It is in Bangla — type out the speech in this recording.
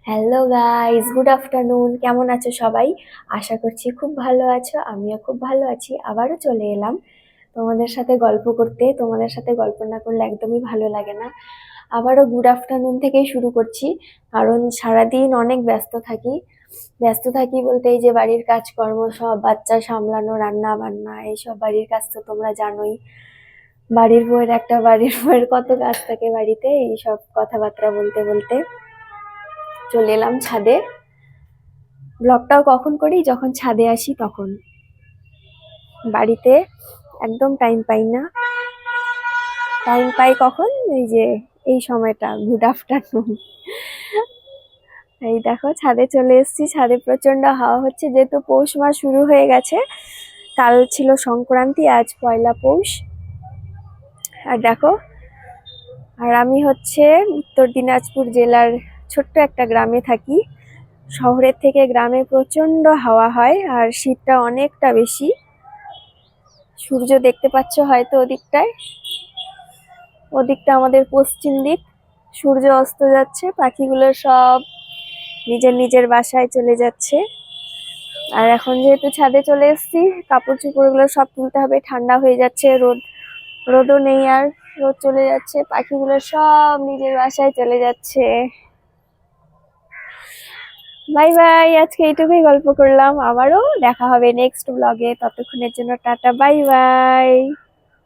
Hello guys, good afternoon. কেমন আছো সবাই? আশা করছি খুব ভালো আছো। আমিও খুব ভালো আছি। আবারও চলে এলাম তোমাদের সাথে গল্প করতে। তোমাদের সাথে গল্প না করলে একদমই ভালো লাগে না। আবারও গুড আফটারনুন থেকেই শুরু করছি, কারণ সারাদিন অনেক ব্যস্ত থাকি বলতে এই যে বাড়ির কাজকর্ম সব, বাচ্চা সামলানো, রান্না বান্না, এইসব বাড়ির কাজ তো তোমরা জানোই। বাড়ির বউয়ের কত কাজ থাকে বাড়িতে, এইসব কথাবার্তা বলতে বলতে চলে এলাম ছাদে। ব্লগটাও কখন করি, যখন ছাদে আসি তখন। বাড়িতে একদম টাইম পাই না। টাইম পাই কখন? এই যে এই সময়টা, গুড আফটারনুন। এই দেখো ছাদে চলে এসেছি। ছাদে প্রচন্ড হাওয়া হচ্ছে, যেহেতু পৌষ মাস শুরু হয়ে গেছে। কাল ছিল সংক্রান্তি, আজ পয়লা পৌষ। আর দেখো, আর আমি হচ্ছে উত্তর দিনাজপুর জেলার ছোট্ট একটা গ্রামে থাকি। শহরের থেকে গ্রামে প্রচন্ড হাওয়া হয়, আর শীতটা অনেকটা বেশি। সূর্য দেখতে পাচ্ছ হয়তো ওদিকটা আমাদের পশ্চিম দিক। সূর্য অস্ত যাচ্ছে, পাখিগুলো সব নিজের নিজের বাসায় চলে যাচ্ছে। আর এখন যেহেতু ছাদে চলে এসেছি, কাপড় চোপড় গুলো সব তুলতে হবে, ঠান্ডা হয়ে যাচ্ছে। রোদও নেই আর, রোদ চলে যাচ্ছে, পাখিগুলো সব নিজের বাসায় চলে যাচ্ছে। বাই বাই, আজকে এইটুকুই গল্প করলাম। আবারও দেখা হবে নেক্সট ব্লগে। ততক্ষণের জন্য টাটা, বাই বাই।